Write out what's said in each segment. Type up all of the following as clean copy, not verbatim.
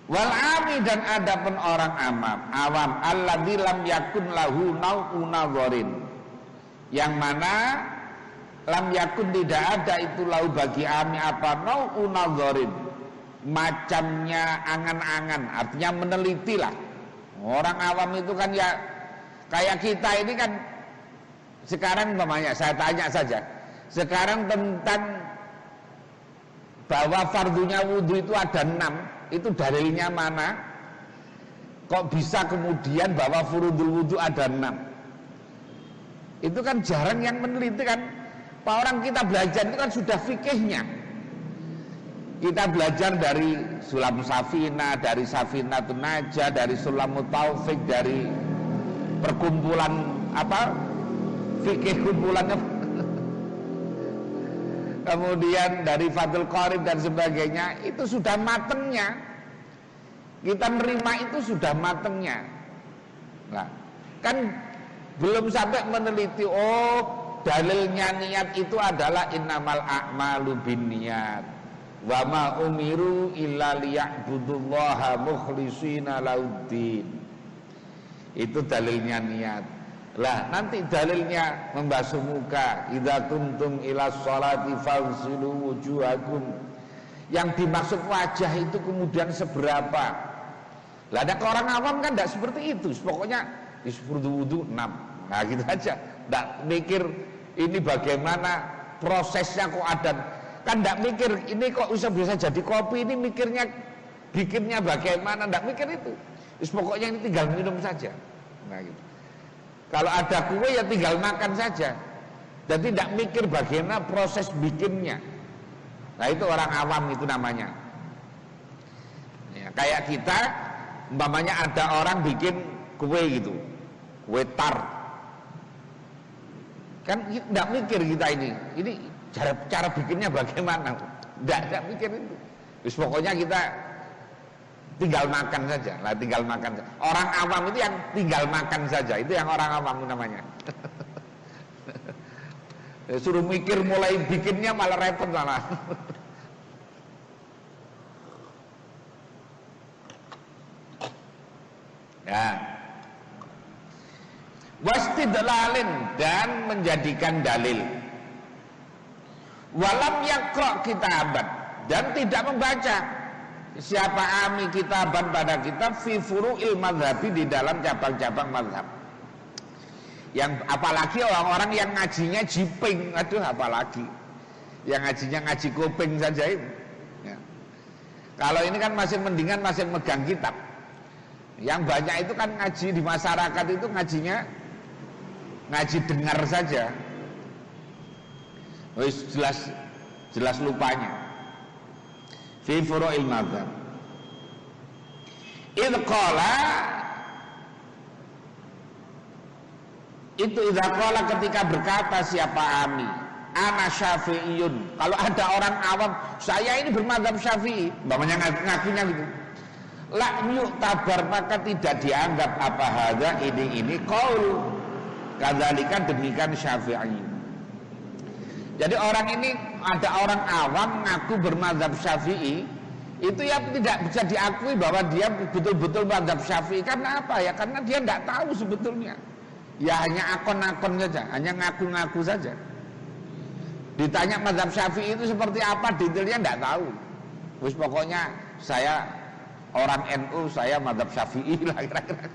Wal ami, dan adapun orang awam alladzi lam yakun lahu nau'un nadharin, yang mana lam yakun tidak ada itu lahu bagi ami apa nau'un nadharin, macamnya angan-angan, artinya meneliti lah. Orang awam itu kan ya kayak kita ini kan. Sekarang umpamanya saya tanya saja sekarang tentang bahwa fardunya wudhu itu ada 6, itu dalilnya mana? Kok bisa kemudian bahwa furudul wudhu ada 6? Itu kan jarang yang meneliti kan. Orang kita belajar itu kan sudah fikihnya. Kita belajar dari Sulam Safina, dari Safinatun Najah, dari Sulamut Taufik, dari perkumpulan fikih kumpulannya, kemudian dari Fathul Qorib dan sebagainya, itu sudah matengnya. Kita menerima itu sudah matengnya. Nah, kan belum sampai meneliti, oh dalilnya niat itu adalah innamal a'malu binniyat wa ma umiru illa liya'budullaha mukhlishina lauddin. Itu dalilnya niat. Lah nanti dalilnya membasuh muka, idza kuntum ila sholati fagsilu wujuhakum. Yang dimaksud wajah itu kemudian seberapa? Lah ada orang awam kan tidak seperti itu. Pokoknya wudu 6. Nah gitu aja. Tidak mikir ini bagaimana prosesnya kok ada. Kan tidak mikir ini kok bisa jadi kopi, ini mikirnya bikinnya bagaimana, tidak mikir itu. Pokoknya ini tinggal minum saja. Nah gitu. Kalau ada kue ya tinggal makan saja, dan tidak mikir bagaimana proses bikinnya. Nah itu orang awam itu namanya. Ya, kayak kita, umpamanya ada orang bikin kue gitu, kue tart. Kan tidak mikir kita ini cara bikinnya bagaimana. Tidak mikir itu. Terus pokoknya kita tinggal makan saja. Lah tinggal makan saja. Orang awam itu yang tinggal makan saja. Itu yang orang awam namanya. Suruh mikir mulai bikinnya malah repot malah. Ya. Wastidlalin, dan menjadikan dalil. Walam yaqra kitaban, dan tidak membaca siapa ami kitaban pada kitab fi furu'il madhabi, di dalam cabang-cabang madhab. Yang apalagi orang-orang yang ngajinya jiping, aduh apalagi yang ngajinya ngaji kuping saja itu ya. Kalau ini kan masih mendingan masih megang kitab. Yang banyak itu kan ngaji di masyarakat itu ngajinya ngaji dengar saja. Wis jelas lupanya. Fi furu'il madhab. Idh qala, itu idza qala ketika berkata siapa ami, ana syafi'iyun. Kalau ada orang awam, saya ini bermadzhab Syafi'i, umpamanya ngakunya gitu. La yu'tabar, maka tidak dianggap apa hadza ini qaul. Kadzalika demikian Syafi'i. Jadi orang ini, ada orang awam ngaku bermadzhab Syafi'i, itu ya tidak bisa diakui bahwa dia betul-betul madzhab Syafi'i. Karena apa ya? Karena dia tidak tahu sebetulnya. Ya hanya akon-akon saja, hanya ngaku-ngaku saja. Ditanya madzhab Syafi'i itu seperti apa, detailnya tidak tahu. Terus pokoknya saya orang NU, saya madzhab Syafi'i lah kira-kira.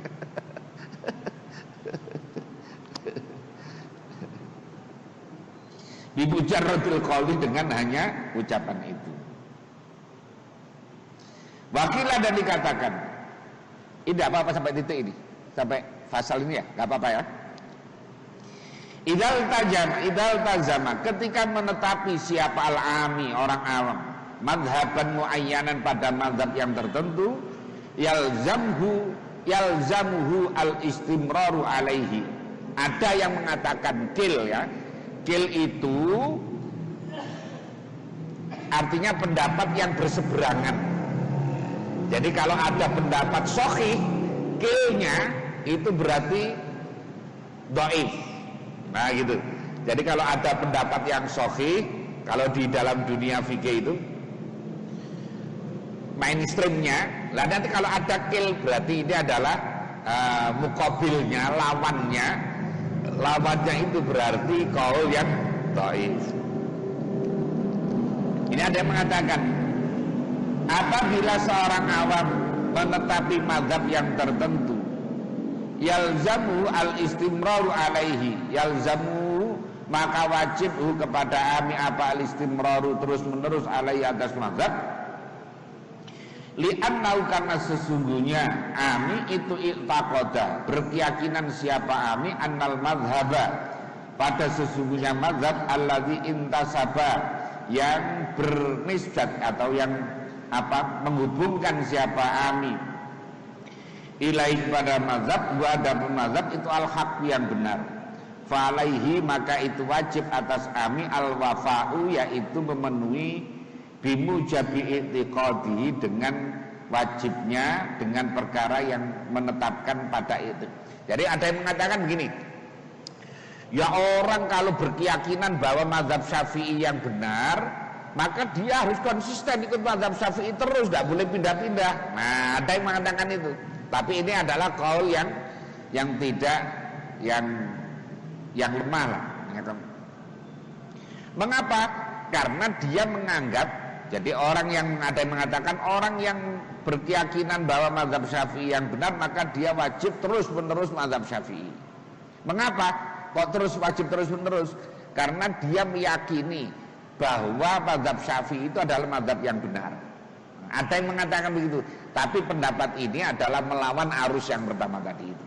Bimujarradil qauli, dengan hanya ucapan itu. Wakilah, dan dikatakan, ini tidak apa-apa sampai titik ini, sampai fasal ini ya, nggak apa-apa ya. Idal tazama, ketika menetapi siapa al-ami, orang awam, madhaban muayyanan, pada madhab yang tertentu, yalzamuhu al-istimraru alaihi. Ada yang mengatakan kil ya. Kil itu artinya pendapat yang berseberangan. Jadi kalau ada pendapat sahih, kilnya itu berarti dhaif. Nah gitu. Jadi kalau ada pendapat yang sahih, kalau di dalam dunia fikih itu, mainstreamnya. Lah nanti kalau ada kil berarti ini adalah mukabilnya, lawannya itu berarti qaul yang dhaif. Ini ada yang mengatakan apabila seorang awam menetapi mazhab yang tertentu, yalzamu al-istimraru alaihi, yalzamu maka wajib kepada ami apa al-istimraru terus menerus alaihi atas mazhab, li'annau karena sesungguhnya ami itu i'taqada berkeyakinan siapa ami annal madhaba pada sesungguhnya mazhab alladzi intasaba yang bernisbat atau yang menghubungkan siapa ami ilaih pada mazhab wa adapun mazhab itu al-haq yang benar, falaihi maka itu wajib atas ami al-wafa'u yaitu memenuhi bimujabi i'tiqadihi dengan wajibnya dengan perkara yang menetapkan pada itu. Jadi ada yang mengatakan begini, ya orang kalau berkeyakinan bahwa mazhab Syafi'i yang benar, maka dia harus konsisten ikut mazhab Syafi'i terus, tidak boleh pindah-pindah. Nah, ada yang mengatakan itu. Tapi ini adalah qaul yang tidak yang lemah lah. Mengapa? Karena dia menganggap, jadi orang yang ada yang mengatakan orang yang berkeyakinan bahwa mazhab Syafi'i yang benar, maka dia wajib terus-menerus mazhab Syafi'i. Mengapa? Kok wajib terus-menerus? Karena dia meyakini bahwa mazhab Syafi'i itu adalah mazhab yang benar. Ada yang mengatakan begitu, tapi pendapat ini adalah melawan arus yang pertama tadi itu.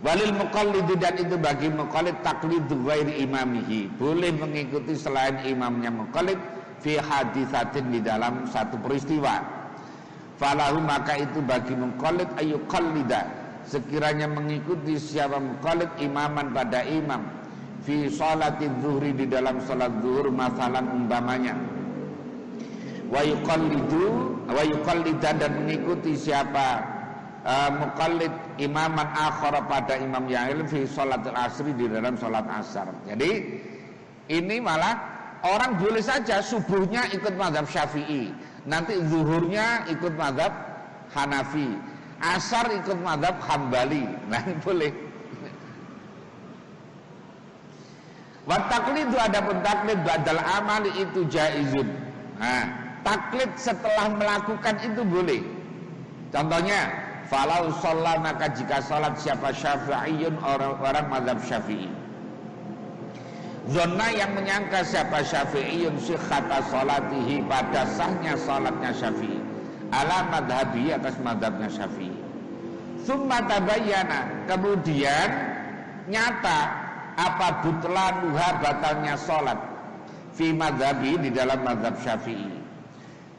Walil muqallidi dan itu bagi muqallid taqlidu ghairi imamihi, boleh mengikuti selain imamnya muqallid fi hadisatin di dalam satu peristiwa. Falahu maka itu bagi muqallid ayyuqallida, sekiranya mengikuti siapa muqallid imaman pada imam fi sholati zuhri di dalam salat zuhur masalan umpamanya, wa yuqallidan dan mengikuti siapa muqallid imaman akhara pada imam yang lain fi sholatul asri di dalam sholat asar. Jadi ini malah orang boleh saja subuhnya ikut mazhab Syafi'i, nanti zuhurnya ikut mazhab Hanafi, asar ikut mazhab Hambali. Nah boleh. Wa taqlidu adapun taklid badal amali itu jaizun. Nah, taklid setelah melakukan itu boleh. Contohnya, falau sholat maka jika sholat siapa syafi'iyun orang mazhab Syafi'i, zona yang menyangka siapa syafi'iyun syikhata sholatihi pada sahnya sholatnya Syafi'i ala madhabi atas madhabnya Syafi'i, summa tabayyana kemudian nyata apa butlanuha batalnya sholat fi madhabi di dalam madhab Syafi'i,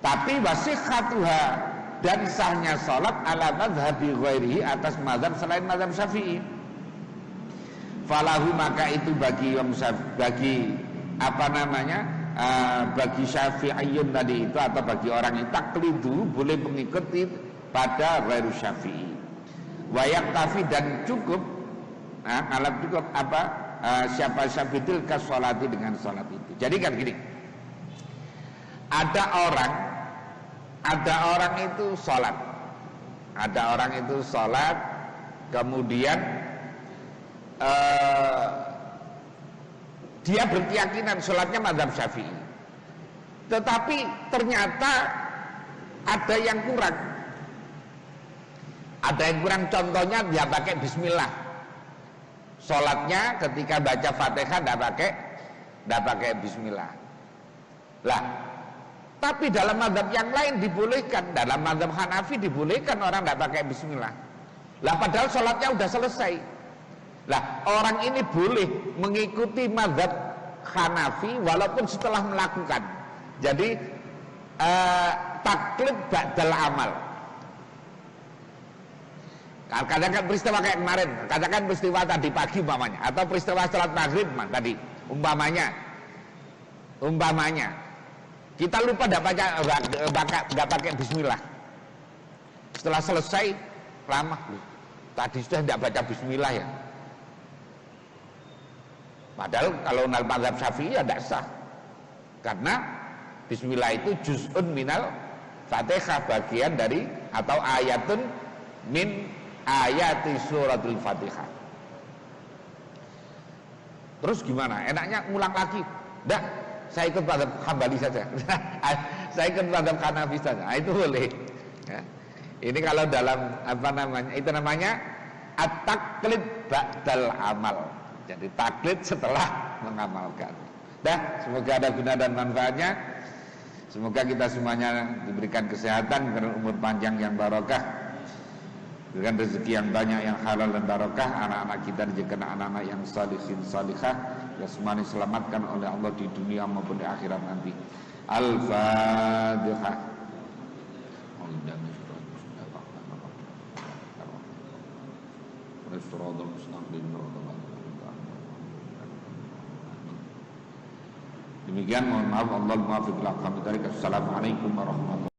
tapi wasikhatuha dan sahnya sholat ala madhabi ghairihi atas madhab selain madhab Syafi'i, falahu maka itu bagi bagi Syafi'iyun tadi itu atau bagi orang yang taklidu boleh mengikuti pada ghairu Syafi'i, wa yaktafi dan cukup alat cukup siapa syafi'il ka sholati dengan sholat itu. Jadi kan gini, ada orang itu sholat, kemudian dia berkeyakinan sholatnya mazhab Syafi'i, tetapi ternyata ada yang kurang. Contohnya dia pakai bismillah. Sholatnya ketika baca Fatihah tidak pakai bismillah. Lah, tapi dalam mazhab yang lain dibolehkan, dalam mazhab Hanafi dibolehkan orang tidak pakai bismillah. Lah padahal sholatnya udah selesai. Lah orang ini boleh mengikuti mazhab Hanafi walaupun setelah melakukan. Jadi taklid ba'dal amal. Katakan peristiwa kayak kemarin, katakan peristiwa tadi pagi umpamanya, atau peristiwa sholat maghrib tadi umpamanya, kita lupa nggak pakai bismillah. Setelah selesai lama, tadi sudah tidak baca bismillah ya. Padahal kalau mazhab Syafi'i ya tidak sah, karena Bismillah itu juz'un minal Fatihah, bagian dari atau ayatun min ayati suratul Fatihah. Terus gimana? Enaknya ngulang lagi? Enggak, saya ikut mazhab Hambali saja. Saya ikut mazhab Hanafi saja. Nah, itu boleh. Ya. Ini kalau dalam apa namanya? Itu namanya at-taqlid ba'dal amal. Jadi taklid setelah mengamalkan. Dah, semoga ada guna dan manfaatnya. Semoga kita semuanya diberikan kesehatan, umur panjang yang barokah, diberikan rezeki yang banyak yang halal dan barokah, anak-anak kita dijadikan anak-anak yang salihin salihah, ya semuanya diselamatkan oleh Allah di dunia maupun di akhirat nanti. Al-Fatihah. Demikian, mohon maaf, Allah muwaffiq ila aqwamit thoriq. Assalamualaikum warahmatullahi wabarakatuh.